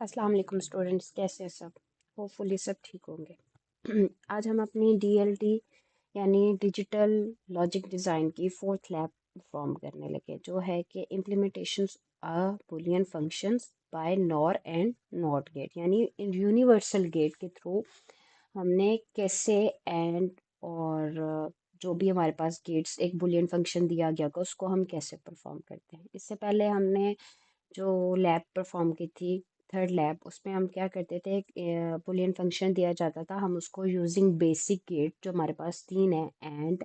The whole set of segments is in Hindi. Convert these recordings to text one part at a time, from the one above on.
अस्सलाम वालेकुम स्टूडेंट्स, कैसे हैं सब। होपफुली सब ठीक होंगे। आज हम अपनी डीएलडी यानी डिजिटल लॉजिक डिज़ाइन की फोर्थ लैब परफॉर्म करने लगे, जो है कि implementations a Boolean functions by NOR and NOT gate, यानी यूनिवर्सल गेट के थ्रू हमने कैसे एंड और जो भी हमारे पास गेट्स एक बुलियन फंक्शन दिया गया होगा उसको हम कैसे परफॉर्म करते हैं। इससे पहले हमने जो लैब परफॉर्म की थी, थर्ड लैब, उसमें हम क्या करते थे, एक बुलियन फंक्शन दिया जाता था, हम उसको यूजिंग बेसिक गेट जो हमारे पास तीन है, एंड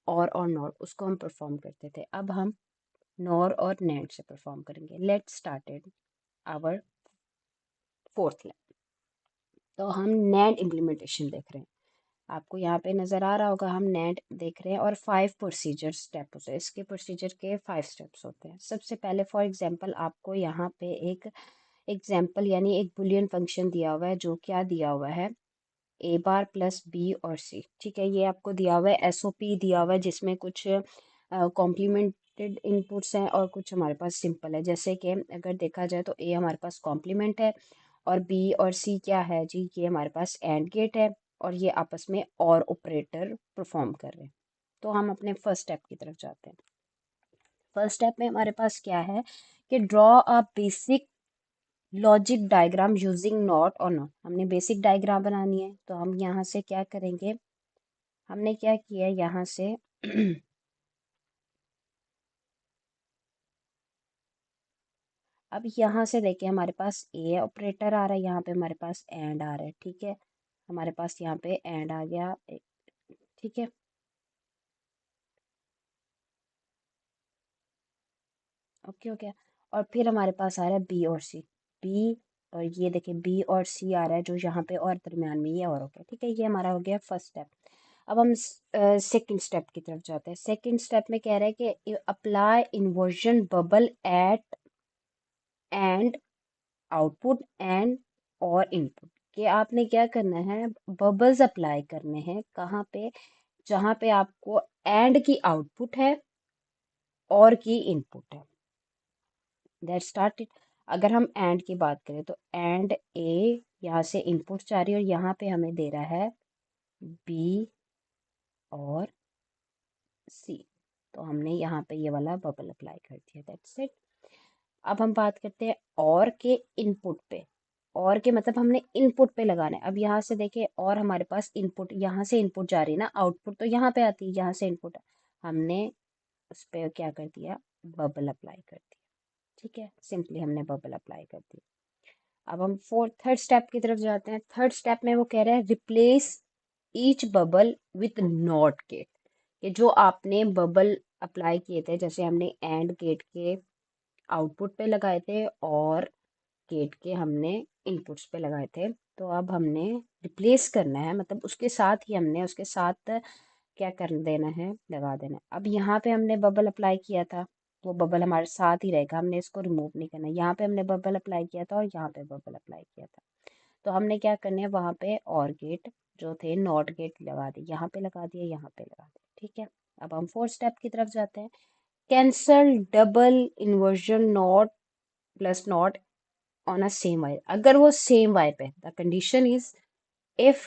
और नॉट, उसको हम परफॉर्म करते थे। अब हम नॉर और नैंड से परफॉर्म करेंगे। Let's started our fourth lab. तो हम नैंड इम्प्लीमेंटेशन देख रहे हैं। आपको यहाँ पे नज़र आ रहा होगा, हम नेट देख रहे हैं और 5 प्रोसीजर स्टेप होते हैं। इसके प्रोसीजर के 5 स्टेप्स होते हैं। सबसे पहले फॉर एग्जांपल आपको यहाँ पे एक एग्जांपल यानी एक बुलियन फंक्शन दिया हुआ है, जो क्या दिया हुआ है, ए बार प्लस बी और सी। ठीक है, ये आपको दिया हुआ है, एसओपी दिया हुआ है, जिसमें कुछ कॉम्प्लीमेंटेड इनपुट्स हैं और कुछ हमारे पास सिंपल है। जैसे कि अगर देखा जाए तो ए हमारे पास कॉम्प्लीमेंट है और बी और सी क्या है जी, ये हमारे पास एंड गेट है और ये आपस में और ऑपरेटर परफॉर्म कर रहे हैं। तो हम अपने फर्स्ट स्टेप की तरफ जाते हैं। फर्स्ट स्टेप में हमारे पास क्या है कि draw a basic logic diagram using not और नॉट। हमने बेसिक डायग्राम बनानी है, तो हम यहाँ से क्या करेंगे, हमने क्या किया है यहाँ से अब यहाँ से देखिए, हमारे पास ए ऑपरेटर आ रहा है, यहाँ पे हमारे पास एंड आ रहा है। ठीक है, हमारे पास यहाँ पे एंड आ गया। ठीक है, ओके ओके। और फिर हमारे पास आ रहा है बी और सी। बी और ये देखिए, बी और सी आ रहा है, जो यहाँ पे और दरम्यान में ये और हो गया। ठीक है, ये हमारा हो गया फर्स्ट स्टेप। अब हम सेकंड स्टेप की तरफ जाते हैं। सेकंड स्टेप में कह रहा है कि apply inversion bubble at AND output and और इनपुट। कि आपने क्या करना है, बबल्स अप्लाई करने हैं कहाँ पे, जहाँ पे आपको एंड की आउटपुट है और की इनपुट है। That started. अगर हम एंड की बात करें तो एंड ए, यहाँ से इनपुट जा रही है और यहाँ पे हमें दे रहा है बी और सी। तो हमने यहाँ पे ये वाला बबल अप्लाई कर दिया, दैट्स इट। अब हम बात करते हैं और के इनपुट पे। और के मतलब हमने इनपुट पे लगाना है। अब यहाँ से देखिए, और हमारे पास इनपुट, यहाँ से इनपुट जा रही है ना, आउटपुट तो यहाँ पे आती है, यहाँ से इनपुट हमने उस पर क्या कर दिया, बबल अप्लाई कर दिया। ठीक है, सिंपली हमने बबल अप्लाई कर दी। अब हम फोर्थ थर्ड स्टेप की तरफ जाते हैं। थर्ड स्टेप में वो कह रहे हैं replace each bubble with not gate. कि जो आपने बबल अप्लाई किए थे, जैसे हमने एंड गेट के आउटपुट पे लगाए थे और गेट के हमने इनपुट्स पे लगाए थे, तो अब हमने रिप्लेस करना है, मतलब उसके साथ ही हमने उसके साथ क्या कर देना है, लगा देना है। अब यहाँ पे हमने बबल अप्लाई किया था, वो बबल हमारे साथ ही रहेगा, हमने इसको रिमूव नहीं करना। यहाँ पे हमने बबल अप्लाई किया था और यहाँ पे बबल अप्लाई किया था, तो हमने क्या करना है, वहाँ पे और गेट जो थे, नॉट गेट लगा दिए, यहाँ पे लगा दिए, यहाँ पे लगा दिए। ठीक है, अब हम फोर्थ स्टेप की तरफ जाते हैं। Cancel double inversion not plus not on a same wire. अगर वो सेम वायर पे, the condition is if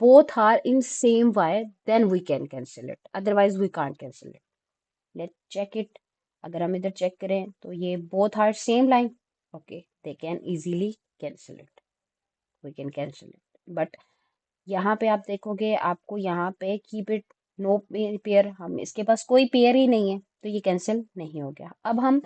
both are in same wire, then we can cancel it, otherwise we can't cancel it. Let's check it. अगर हम इधर चेक करें तो ये both are same line, okay, they can easily cancel it, we can cancel it. but यहाँ पे आप देखोगे, आपको यहाँ पे कीप इट नो पेयर, हम इसके पास कोई पेयर ही नहीं है, तो ये कैंसिल नहीं हो गया। अब हम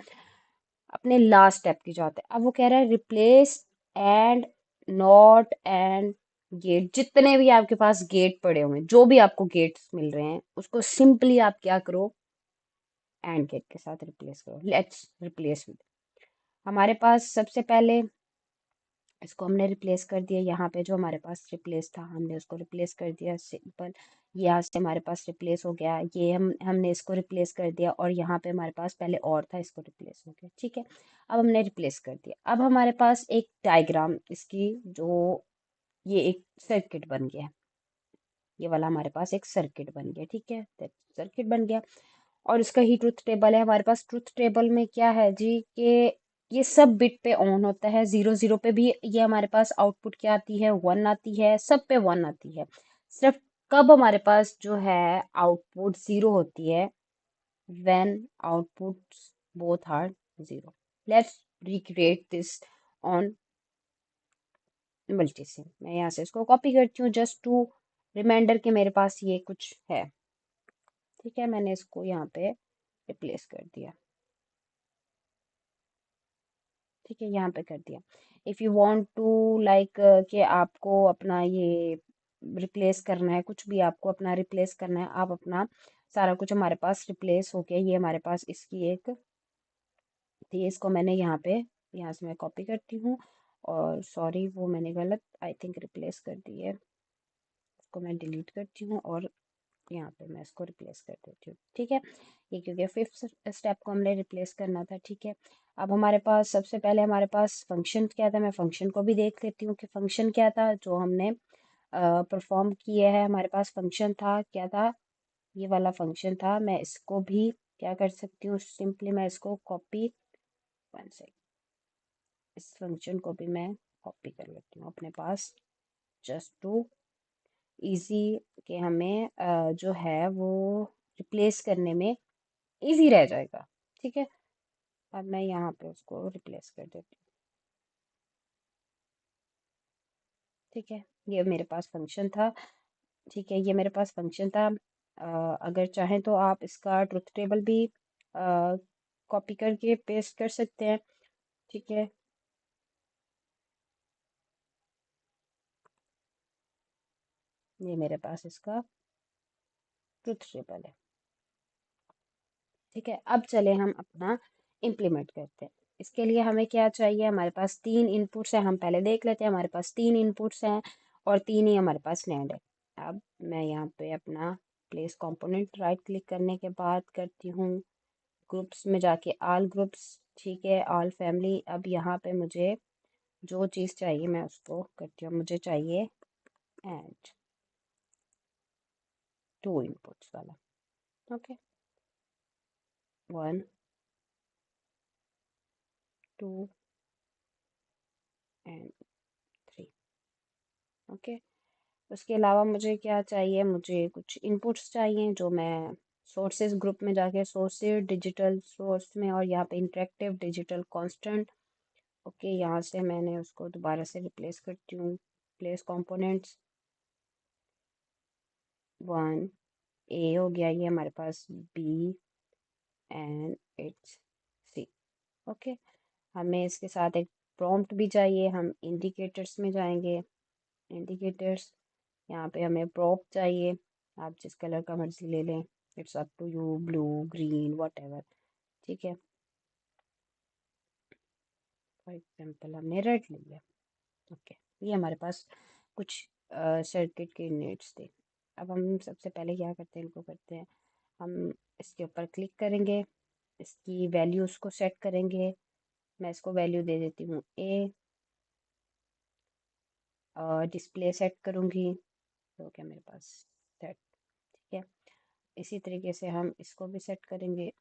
अपने लास्ट स्टेप की जाते हैं। अब वो कह रहा है replace AND NOT AND gate. जितने भी आपके पास गेट पड़े हुए हैं, जो भी आपको गेट्स मिल रहे हैं, उसको सिंपली आप क्या करो, एंड गेट के साथ रिप्लेस करो। लेट्स रिप्लेस विद, हमारे पास सबसे पहले इसको हमने रिप्लेस कर दिया। यहाँ पे जो हमारे पास रिप्लेस था, हमने उसको रिप्लेस कर दिया, सिंपल। यहाँ से हमारे पास रिप्लेस हो गया, ये हमने इसको रिप्लेस कर दिया, और यहाँ पे हमारे पास पहले और था, इसको रिप्लेस हो गया। ठीक है, अब हमने रिप्लेस कर दिया। अब हमारे पास एक डायग्राम इसकी, जो ये एक सर्किट बन गया, ये वाला हमारे पास एक सर्किट बन गया। ठीक है, सर्किट बन गया और इसका ही ट्रुथ टेबल है हमारे पास। ट्रुथ टेबल में क्या है जी, कि ये सब बिट पे ऑन होता है। 0 0 पे भी ये हमारे पास आउटपुट क्या आती है, 1 आती है, सब पे 1 आती है। सिर्फ कब हमारे पास जो है आउटपुट 0 होती है, when outputs both are 0. Let's recreate this on Multisim. मैं यहाँ से इसको कॉपी करती हूँ जस्ट टू रिमाइंडर के मेरे पास ये कुछ है। ठीक है, मैंने इसको यहाँ पे रिप्लेस कर दिया। ठीक है, यहाँ पे कर दिया। If you want to like कि आपको अपना ये रिप्लेस करना है, कुछ भी आपको अपना रिप्लेस करना है, आप अपना सारा कुछ हमारे पास रिप्लेस हो गया। ये हमारे पास इसकी एक थी, इसको मैंने यहाँ पे, यहाँ से मैं कॉपी करती हूँ। और सॉरी, वो मैंने गलत आई थिंक रिप्लेस कर दी है। इसको मैं डिलीट करती हूँ और यहाँ पे मैं इसको रिप्लेस कर देती हूँ। ठीक है, ये क्योंकि फिफ्थ स्टेप को हमने रिप्लेस करना था। ठीक है, अब हमारे पास सबसे पहले हमारे पास फंक्शन क्या था, मैं फंक्शन को भी देख लेती हूँ कि फंक्शन क्या था जो हमने परफॉर्म किया है। हमारे पास फंक्शन था, क्या था, ये वाला फंक्शन था। मैं इसको भी क्या कर सकती हूँ, सिंपली मैं इसको कॉपी, वन सेकेंड, इस फंक्शन को भी मैं कॉपी कर लेती हूँ अपने पास, जस्ट टू इजी, कि हमें जो है वो रिप्लेस करने में इजी रह जाएगा। ठीक है, अब मैं यहाँ पे उसको रिप्लेस कर देती हूँ। ठीक है, ये मेरे पास फंक्शन था। ठीक है, ये मेरे पास फंक्शन था। अगर चाहें तो आप इसका ट्रुथ टेबल भी कॉपी करके पेस्ट कर सकते हैं। ठीक है, ये मेरे पास इसका ट्रुथ टेबल है। ठीक है, अब चले हम अपना इम्प्लीमेंट करते हैं। इसके लिए हमें क्या चाहिए, हमारे पास 3 इनपुट्स हैं। हम पहले देख लेते हैं, हमारे पास 3 इनपुट्स हैं और 3 ही हमारे पास नैंड है। अब मैं यहाँ पे अपना प्लेस कंपोनेंट राइट क्लिक करने के बाद करती हूँ ग्रुप्स में जाके ऑल ग्रुप्स। ठीक है, ऑल फैमिली। अब यहाँ पे मुझे जो चीज़ चाहिए मैं उसको करती हूँ। मुझे चाहिए एंड 2 इनपुट्स वाला। Okay, 1 2 and 3। ओके, उसके अलावा मुझे क्या चाहिए, मुझे कुछ इनपुट्स चाहिए जो मैं सोर्सेज ग्रुप में जाके सोर्सेज डिजिटल सोर्स में, और यहाँ पे इंटरेक्टिव डिजिटल कांस्टेंट। ओके, यहाँ से मैंने उसको दोबारा से रिप्लेस करती हूँ। प्लेस कंपोनेंट्स 1 ए हो गया, ये हमारे पास B and it's C. Okay, हमें इसके साथ एक प्रॉम्प्ट भी चाहिए। हम इंडिकेटर्स में जाएंगे, इंडिकेटर्स, यहाँ पे हमें प्रॉप चाहिए। आप जिस कलर का मर्जी ले लें, it's up to you, blue, green, whatever. ठीक है, फॉर एग्जाम्पल हमने रेड ले लिया। ओके, ये हमारे पास कुछ सर्किट के यूनिट्स थे। अब हम सबसे पहले क्या करते हैं, इनको करते हैं, हम इसके ऊपर क्लिक करेंगे, इसकी वैल्यूज़ को सेट करेंगे। मैं इसको वैल्यू दे देती हूँ ए, डिस्प्ले सेट करूँगी तो क्या मेरे पास सेट। ठीक है, इसी तरीके से हम इसको भी सेट करेंगे।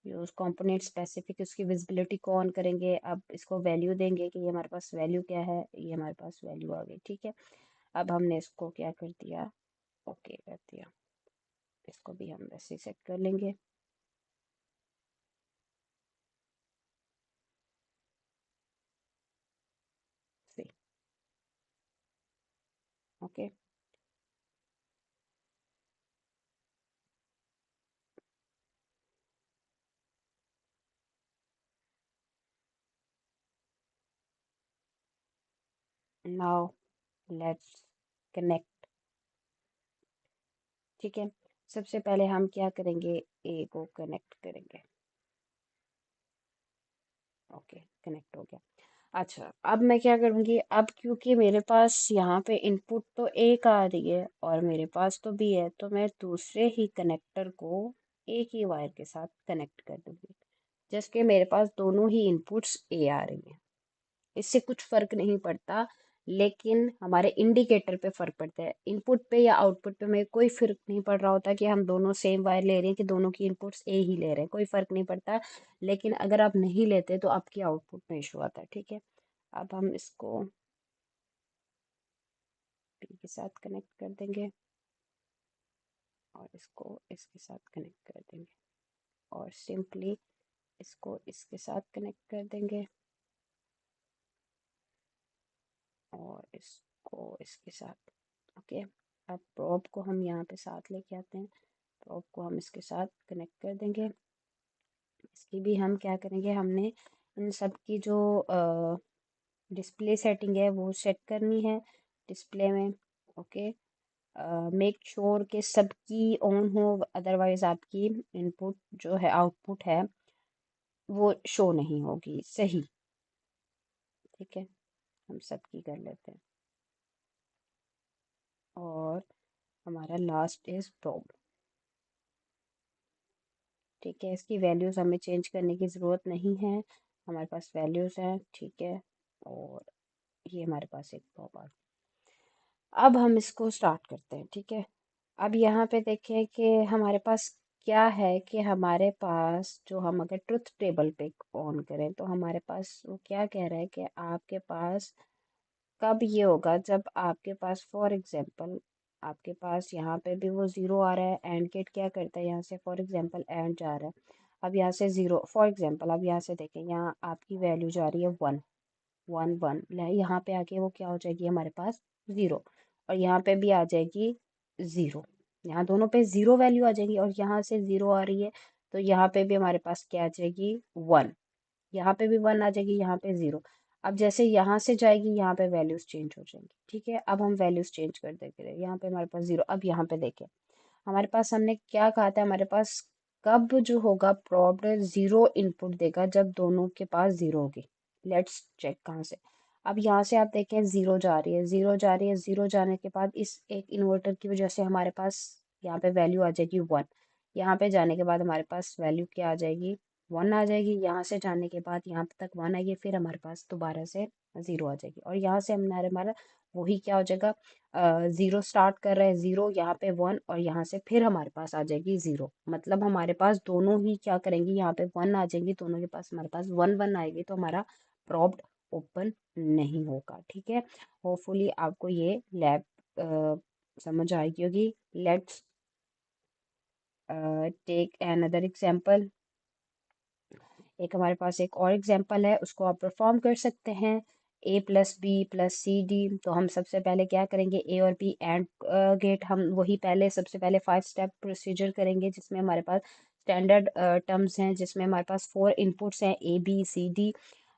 यूज कंपोनेंट स्पेसिफिक, उसकी विजिबिलिटी को ऑन करेंगे। अब इसको वैल्यू देंगे कि ये हमारे पास वैल्यू क्या है, ये हमारे पास वैल्यू आ गई। ठीक है, अब हमने इसको क्या कर दिया, ओके कर दिया। इसको भी हम वैसे सेट कर लेंगे। सी, ओके, नाउ लेट्स कनेक्ट। ठीक है, सबसे पहले हम क्या करेंगे, ए को कनेक्ट करेंगे। ओके, कनेक्ट हो गया। अच्छा, अब मैं क्या करूँगी, अब क्योंकि मेरे पास यहाँ पे इनपुट तो एक आ रही है और मेरे पास तो बी है, तो मैं दूसरे ही कनेक्टर को एक ही वायर के साथ कनेक्ट कर दूँगी, जैसे कि मेरे पास दोनों ही इनपुट्स ए आ रही हैं। इससे कुछ फ़र्क नहीं पड़ता लेकिन हमारे इंडिकेटर पे फर्क पड़ता है। इनपुट पे या आउटपुट पे में कोई फर्क नहीं पड़ रहा होता कि हम दोनों सेम वायर ले रहे हैं कि दोनों की इनपुट्स ए ही ले रहे हैं, कोई फर्क नहीं पड़ता। लेकिन अगर आप नहीं लेते तो आपकी आउटपुट में इशू आता है, ठीक है। अब हम इसको पी के साथ कनेक्ट कर देंगे और इसको इसके साथ कनेक्ट कर देंगे और सिंपली इसको इसके साथ कनेक्ट कर देंगे और इसको इसके साथ। ओके, अब प्रोब को हम यहाँ पे साथ लेके आते हैं। प्रोब को हम इसके साथ कनेक्ट कर देंगे। इसकी भी हम क्या करेंगे, हमने इन सब की जो डिस्प्ले सेटिंग है वो सेट करनी है डिस्प्ले में। ओके, मेक श्योर के सबकी ऑन हो, अदरवाइज आपकी इनपुट जो है आउटपुट है वो शो नहीं होगी सही। ठीक है, हम सबकी कर लेते हैं और हमारा लास्ट इज प्रोब। ठीक है, इसकी वैल्यूज़ हमें चेंज करने की ज़रूरत नहीं है, हमारे पास वैल्यूज़ हैं। ठीक है, और ये हमारे पास एक प्रोब आ गई। अब हम इसको स्टार्ट करते हैं। ठीक है, अब यहाँ पे देखें कि हमारे पास क्या है कि हमारे पास जो हम अगर ट्रुथ टेबल पे ऑन करें तो हमारे पास वो क्या कह रहा है कि आपके पास कब ये होगा, जब आपके पास फॉर एग्जांपल आपके पास यहाँ पे भी वो ज़ीरो आ रहा है। एंड गेट क्या करता है, यहाँ से फॉर एग्जांपल एंड जा रहा है, अब यहाँ से ज़ीरो फॉर एग्जांपल, अब यहाँ से देखें यहाँ आपकी वैल्यू जा रही है वन वन वन, यहाँ पे आके वो क्या हो जाएगी हमारे पास ज़ीरो, और यहाँ पे भी आ जाएगी ज़ीरो। यहाँ दोनों पे ज़ीरो वैल्यू आ जाएगी और यहाँ से ज़ीरो आ रही है तो यहाँ पे भी हमारे पास क्या आ जाएगी वन, यहाँ पे भी वन आ जाएगी, यहाँ पे ज़ीरो। अब जैसे यहाँ से जाएगी यहाँ पे वैल्यूज चेंज हो जाएंगी। ठीक है, अब हम वैल्यूज चेंज कर देंगे। यहाँ पे हमारे पास ज़ीरो, अब यहाँ पे देखें हमारे पास हमने क्या कहा था, हमारे पास कब जो होगा प्रॉब्ड ज़ीरो इनपुट देगा जब दोनों के पास ज़ीरो होगी। लेट्स चेक कहाँ से। अब यहाँ से आप देखें ज़ीरो जा रही है, ज़ीरो जा रही है, ज़ीरो जाने के बाद इस एक इन्वर्टर की वजह से हमारे पास यहाँ पे वैल्यू आ जाएगी वन। यहाँ पे जाने के बाद हमारे पास वैल्यू क्या आ जाएगी, वन आ जाएगी। यहाँ से जाने के बाद यहाँ तक वन आएगी, फिर हमारे पास दोबारा से ज़ीरो आ जाएगी और यहाँ से हमारे हमारा वही क्या हो जाएगा, ज़ीरो स्टार्ट कर रहे हैं, ज़ीरो यहाँ पे वन और यहाँ से फिर हमारे पास आ जाएगी ज़ीरो। मतलब हमारे पास दोनों ही क्या करेंगी, यहाँ पे वन आ जाएंगी, दोनों के पास हमारे पास वन वन आएगी तो हमारा प्रॉब्ड ओपन नहीं होगा। ठीक है, होपफुली आपको ये लैब समझ आएगी होगी। Let's take another example. एक हमारे पास एक और एग्जाम्पल है, उसको आप परफॉर्म कर सकते हैं। A plus B plus C D, तो हम सबसे पहले क्या करेंगे, ए और बी एंड गेट, हम वही पहले सबसे पहले 5 स्टेप प्रोसीजर करेंगे जिसमें हमारे पास स्टैंडर्ड टर्म्स हैं, जिसमें हमारे पास 4 इनपुट्स हैं ए बी सी डी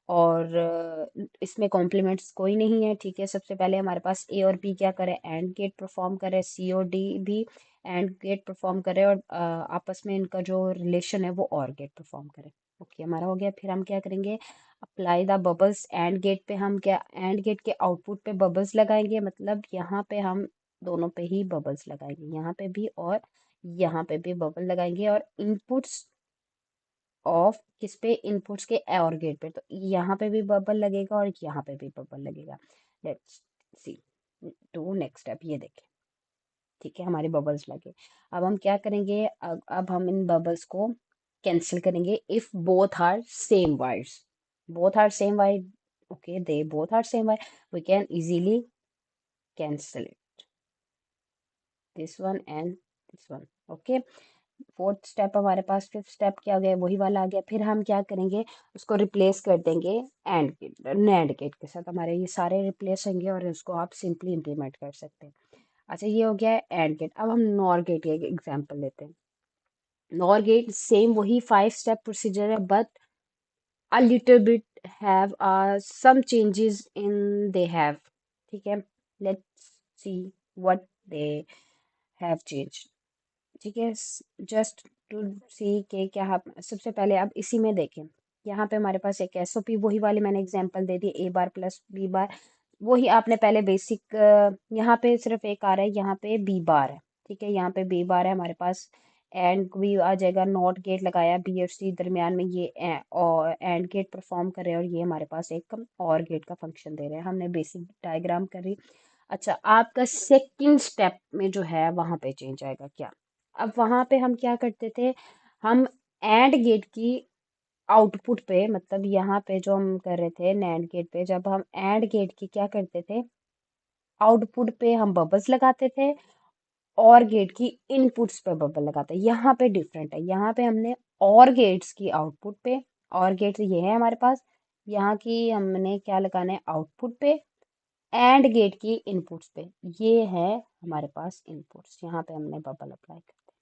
और इसमें कॉम्प्लीमेंट्स कोई नहीं है। ठीक है, सबसे पहले हमारे पास ए और बी क्या करें, एंड गेट परफॉर्म करें, सी और डी भी एंड गेट परफॉर्म करें और आपस में इनका जो रिलेशन है वो और गेट परफॉर्म करें। ओके, हमारा हो गया। फिर हम क्या करेंगे, apply the bubbles and gate पे, हम क्या एंड गेट के आउटपुट पे बबल्स लगाएंगे, मतलब यहाँ पे हम दोनों पे ही बबल्स लगाएंगे, यहाँ पे भी और यहाँ पे भी बबल लगाएंगे और इनपुट्स ऑफ किस पे, इनपुट्स के और गेट पे, तो यहाँ पे भी बबल लगेगा और यहाँ पे भी बबल लगेगा। Let's see to next step, ये देखें। ठीक है, हमारे बबल्स लगे। अब हम क्या करेंगे, अब हम इन बबल्स को कैंसिल करेंगे if both are same wides. Both are same wide, okay, they both are same wide, we can easily cancel it, this one and this one. Okay, fourth step हमारे पास, फिफ्थ स्टेप क्या हो गया, वही वाला आ गया। फिर हम क्या करेंगे, उसको रिप्लेस कर देंगे एंड गेट नैंड गेट के साथ, हमारे ये सारे रिप्लेस होंगे और उसको आप सिंपली इम्प्लीमेंट कर सकते हैं। अच्छा, ये हो गया है एंड गेट। अब हम नॉर गेट के एग्जांपल लेते हैं। नॉर गेट सेम वही 5 स्टेप प्रोसीजर है, but a little bit have some changes in they have। ठीक है, let's see what they have changed। ठीक है, जस्ट टू सी के क्या सबसे पहले अब इसी में देखें, यहाँ पे हमारे पास एक एसओपी वही वाली मैंने एग्जांपल दे दी, ए बार प्लस बी बार, वही आपने पहले बेसिक, यहाँ पे सिर्फ एक आ रहा है, यहाँ पे बी बार है। ठीक है, यहाँ पे बी बार है हमारे पास, एंड भी आ जाएगा, नॉट गेट लगाया बी और सी दरमियान में, ये और एंड गेट परफॉर्म कर रहे हैं और ये हमारे पास एक और गेट का फंक्शन दे रहे हैं। हमने बेसिक डायग्राम करी। अच्छा, आपका सेकंड स्टेप में जो है वहां पे चेंज आएगा क्या? अब वहां पे हम क्या करते थे, हम एंड गेट की आउटपुट पे, मतलब यहाँ पे जो हम कर रहे थे नैंड गेट पे, जब हम एंड गेट की क्या करते थे, आउटपुट पे हम बबल्स लगाते थे और गेट की इनपुट्स पे बबल लगाते हैं। यहाँ पे डिफरेंट है, यहाँ पे हमने और गेट्स की आउटपुट पे, और गेट्स ये है हमारे पास, यहाँ की हमने क्या लगाना है आउटपुट पे, एंड गेट की इनपुट्स पे, ये है हमारे पास इनपुट्स, यहाँ पे हमने बबल अप्लाई करते हैं।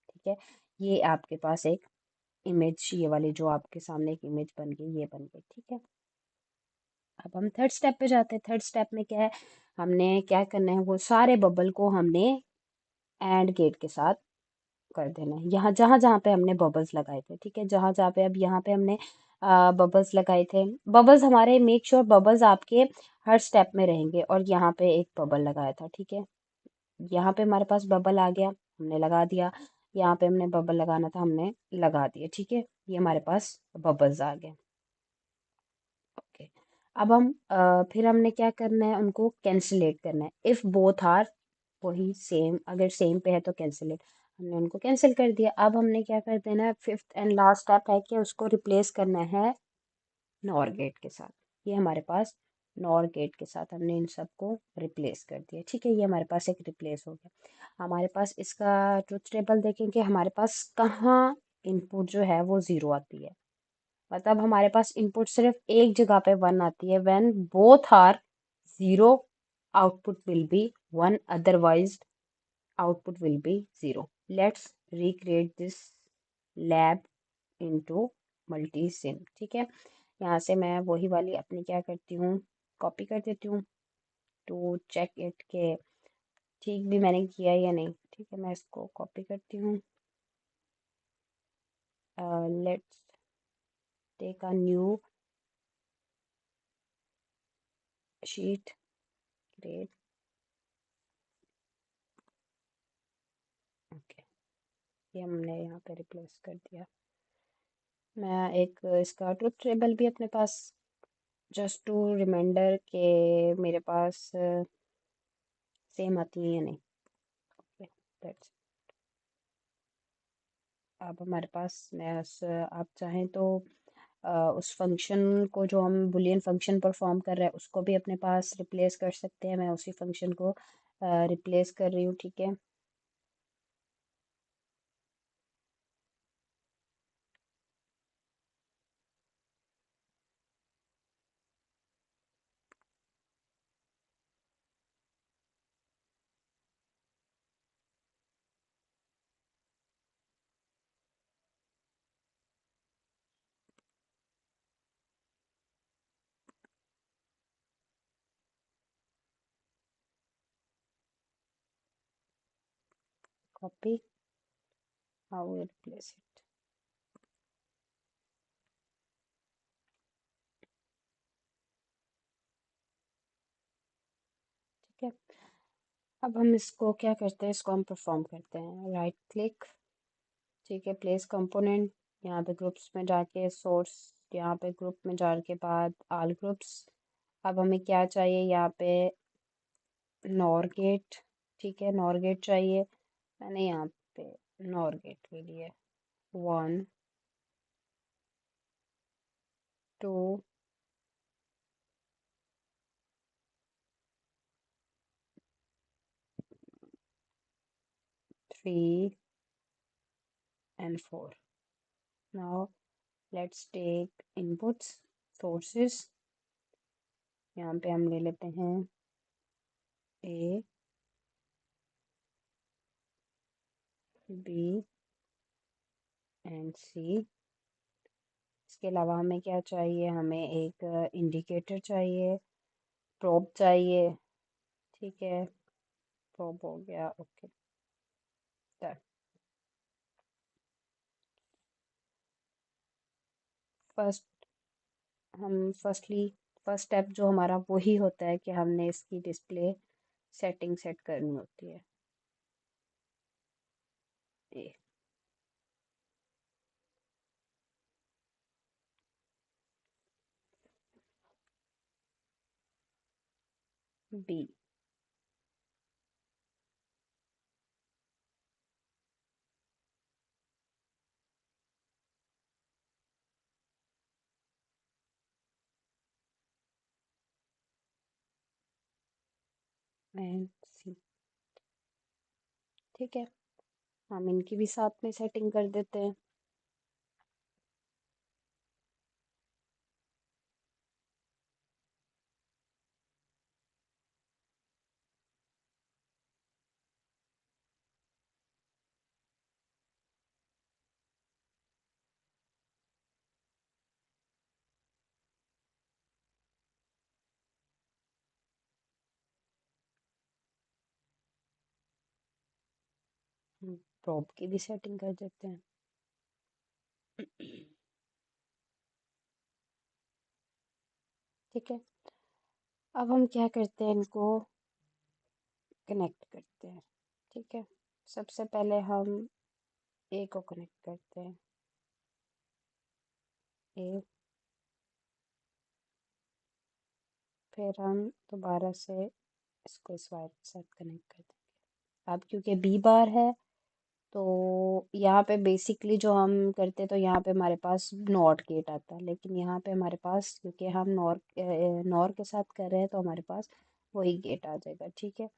ठीक है, ये आपके पास एक इमेज, ये वाली जो आपके सामने एक इमेज बन गई, ये बन गई। ठीक है, अब हम थर्ड स्टेप पे जाते हैं। थर्ड स्टेप में क्या है, हमने क्या करना है, वो सारे बबल को हमने एंड गेट के साथ कर देना है, यहाँ जहाँ जहाँ पे हमने बबल्स लगाए थे। ठीक है, जहाँ जहाँ पे, अब यहाँ पे हमने बबल्स लगाए थे, बबल्स हमारे, मेक श्योर बबल्स आपके हर स्टेप में रहेंगे, और यहाँ पे एक बबल लगाया था। ठीक है, यहाँ पे हमारे पास बबल आ गया, हमने लगा दिया, यहाँ पे हमने बबल लगाना था, हमने लगा दिया। ठीक है, ये हमारे पास बबल्स आ गए। ओके, अब हम फिर हमने क्या करना है, उनको कैंसिलेट करना है। इफ बोथ आर, वही सेम, अगर सेम पे है तो कैंसिलेट, हमने उनको कैंसिल कर दिया। अब हमने क्या कर देना है, फिफ्थ एंड लास्ट स्टेप है कि उसको रिप्लेस करना है नॉर गेट के साथ। ये हमारे पास नॉर गेट के साथ हमने इन सबको रिप्लेस कर दिया। ठीक है, ये हमारे पास एक रिप्लेस हो गया। हमारे पास इसका ट्रुथ टेबल देखेंगे, हमारे पास कहाँ इनपुट जो है वो ज़ीरो आती है, मतलब हमारे पास इनपुट सिर्फ एक जगह पे वन आती है, when both are zero output will be one, otherwise output will be zero. Let's recreate this lab into Multisim. ठीक है, यहाँ से मैं वही वाली अपनी क्या करती हूँ, कॉपी कर देती हूँ टू चेक इट के ठीक भी मैंने किया या नहीं। ठीक है, मैं इसको कॉपी करती हूँ। Let's take a new sheet, great. Okay, ये हमने यहाँ पे रिप्लेस कर दिया। मैं एक इसका ट्रुथ टेबल भी अपने पास, जस्ट टू रिमाइंडर के मेरे पास सेम आती है या नहीं। ओके, दैट्स, अब हमारे पास, मैं आप चाहें तो उस फंक्शन को जो हम बुलियन फंक्शन परफॉर्म कर रहे हैं उसको भी अपने पास रिप्लेस कर सकते हैं। मैं उसी फंक्शन को रिप्लेस कर रही हूँ। ठीक है, copy, how we replace it. ठीक है, अब हम इसको क्या करते हैं, इसको हम परफॉर्म करते हैं, राइट क्लिक। ठीक है, प्लेस कंपोनेंट, यहाँ पे ग्रुप्स में जाके सोर्स, यहाँ पे ग्रुप में जाने के बाद आल ग्रुप्स। अब हमें क्या चाहिए यहाँ पे, नॉर गेट। ठीक है, नॉर गेट चाहिए, मैंने यहाँ पे नॉर गेट के लिए 1 2 3 and 4। now let's take inputs, sources। यहाँ पे हम ले लेते हैं A, B एंड C। इसके अलावा हमें क्या चाहिए, हमें एक इंडिकेटर चाहिए, प्रोब चाहिए। ठीक है, प्रोब हो गया। ओके, फर्स्ट, हम फर्स्ट स्टेप जो हमारा वही होता है कि हमने इसकी डिस्प्ले सेटिंग सेट करनी होती है। ए बी एंड सी। ठीक है, हम इनकी भी साथ में सेटिंग कर देते हैं। प्रोब की भी सेटिंग कर देते हैं। ठीक है, अब हम क्या करते हैं, इनको कनेक्ट करते हैं। ठीक है, सबसे पहले हम ए को कनेक्ट करते हैं। ए, फिर हम दोबारा से इसको इस वायर के साथ कनेक्ट कर देंगे। अब क्योंकि बी बार है तो यहाँ पे बेसिकली जो हम करते हैं, तो यहाँ पे हमारे पास नॉट गेट आता है, लेकिन यहाँ पे हमारे पास क्योंकि हम नॉर के साथ कर रहे हैं तो हमारे पास वही गेट आ जाएगा। ठीक है,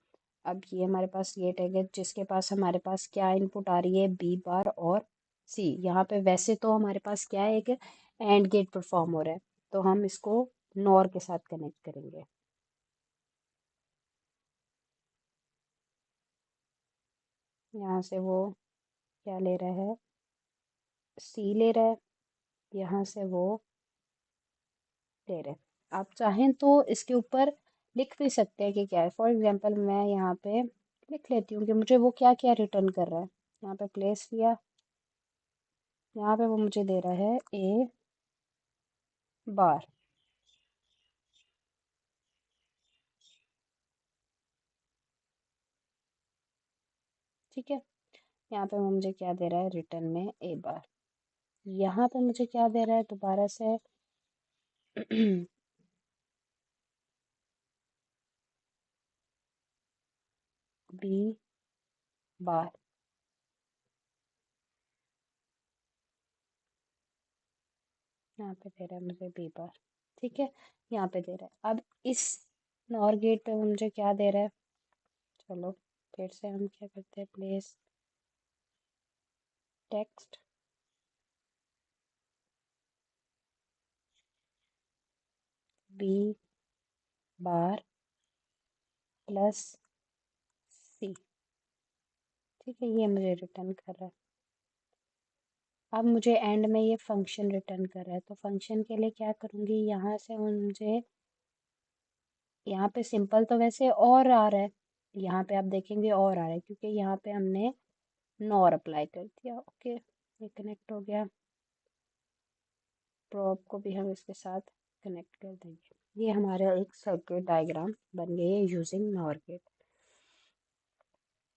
अब ये हमारे पास गेट है जिसके पास हमारे पास क्या इनपुट आ रही है, बी बार और सी। यहाँ पे वैसे तो हमारे पास क्या है, एक एंड गेट परफॉर्म हो रहा है, तो हम इसको नॉर के साथ कनेक्ट करेंगे। यहाँ से वो क्या ले रहा है, सी ले रहा है, यहाँ से वो ले रहे हैं। आप चाहें तो इसके ऊपर लिख भी सकते हैं कि क्या है। फॉर एग्जांपल मैं यहाँ पे लिख लेती हूँ कि मुझे वो क्या क्या रिटर्न कर रहा है। यहाँ पे प्लेस किया, यहाँ पे वो मुझे दे रहा है ए बार। ठीक है, यहाँ पे वो मुझे क्या दे रहा है, रिटर्न में ए बार। यहाँ पे मुझे क्या दे रहा है दोबारा से, बी बार। यहाँ पे दे रहा है मुझे बी बार। ठीक है, यहाँ पे दे रहा है। अब इस नॉर गेट पे वो मुझे क्या दे रहा है, चलो फिर से हम क्या करते हैं, place text B bar plus C. ठीक है, ये मुझे रिटर्न कर रहा है। अब मुझे एंड में ये फंक्शन रिटर्न कर रहा है, तो फंक्शन के लिए क्या करूँगी, यहाँ से मुझे यहाँ पे सिंपल तो वैसे और आ रहा है, यहाँ पे आप देखेंगे और आ रहा है क्योंकि यहाँ पे हमने नॉर अप्लाई कर दिया। ओके, ये कनेक्ट हो गया। प्रोब को भी हम इसके साथ कनेक्ट कर देंगे। ये हमारा एक सर्किट डायग्राम बन गई है यूजिंग नॉर गेट।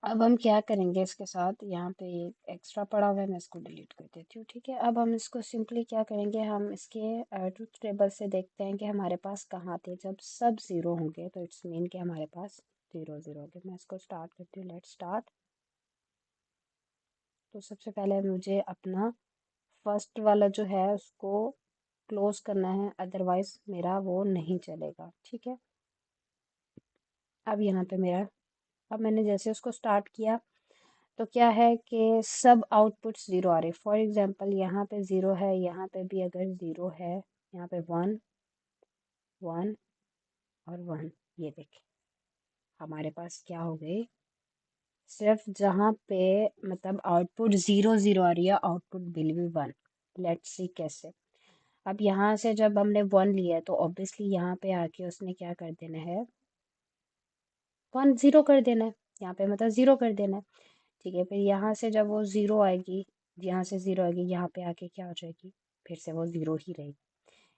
अब हम क्या करेंगे इसके साथ, यहाँ पे एक एक्स्ट्रा पड़ा हुआ है, मैं इसको डिलीट कर देती हूँ। ठीक है, अब हम इसको सिंपली क्या करेंगे, हम इसके ट्रुथ टेबल से देखते हैं कि हमारे पास कहाँ थे। जब सब ज़ीरो होंगे तो इट्स मीन कि हमारे पास ज़ीरो ज़ीरो होंगे। मैं इसको स्टार्ट करती हूँ, लेट स्टार्ट। तो सबसे पहले मुझे अपना फर्स्ट वाला जो है उसको क्लोज करना है, अदरवाइज मेरा वो नहीं चलेगा। ठीक है, अब यहाँ पे मेरा, अब मैंने जैसे उसको स्टार्ट किया तो क्या है कि सब आउटपुट्स ज़ीरो आ रहे। फॉर एग्जांपल यहाँ पे ज़ीरो है, यहाँ पे भी अगर ज़ीरो है, यहाँ पे वन वन और वन, ये देखिए हमारे पास क्या हो गई, सिर्फ जहाँ पे मतलब आउटपुट ज़ीरो ज़ीरो आ रही है, आउटपुट बिल भी वन। लेट्स सी कैसे। अब यहाँ से जब हमने वन लिया है तो ऑब्वियसली यहाँ पे आके उसने क्या कर देना है, वन ज़ीरो कर देना है, यहाँ पे मतलब ज़ीरो कर देना है। ठीक है, फिर यहाँ से जब वो ज़ीरो आएगी, यहाँ से ज़ीरो आएगी, यहाँ पे आके क्या हो जाएगी, फिर से वो ज़ीरो ही रहेगी।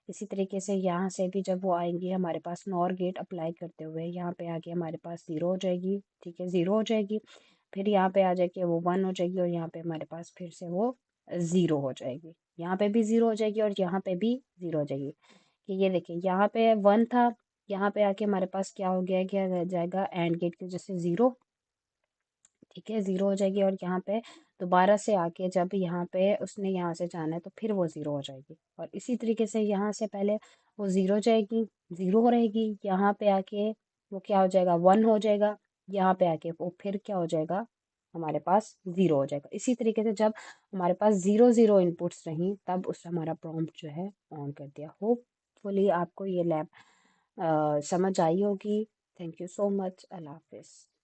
इसी तरीके से यहाँ से भी जब वो आएंगी हमारे पास नॉर गेट अप्लाई करते हुए, यहाँ पे आके हमारे पास ज़ीरो हो जाएगी। ठीक है, ज़ीरो हो जाएगी। फिर यहाँ पे आ जाके वो 1 हो जाएगी और यहाँ पे हमारे पास फिर से वो 0 हो जाएगी। यहाँ पे भी 0 हो जाएगी और यहाँ पे भी 0 हो जाएगी। कि ये देखिए यहाँ पे 1 था, यहाँ पे आके हमारे पास क्या हो गया, क्या रह जाएगा एंड गेट की जैसे 0, ठीक है 0 हो जाएगी। और यहाँ पे दोबारा से आके जब यहाँ पे उसने यहाँ से जाना है तो फिर वो 0 हो जाएगी। और इसी तरीके से यहाँ से पहले वो 0 जाएगी, 0 रहेगी, यहाँ पे आके वो क्या हो जाएगा 1 हो जाएगा, यहाँ पे आके वो फिर क्या हो जाएगा हमारे पास 0 हो जाएगा। इसी तरीके से जब हमारे पास 0 0 इनपुट्स रही तब उस हमारा प्रॉम्प्ट जो है ऑन कर दिया। होपफुली आपको ये लैब समझ आई होगी। Thank you so much. अल्लाह हाफिज़।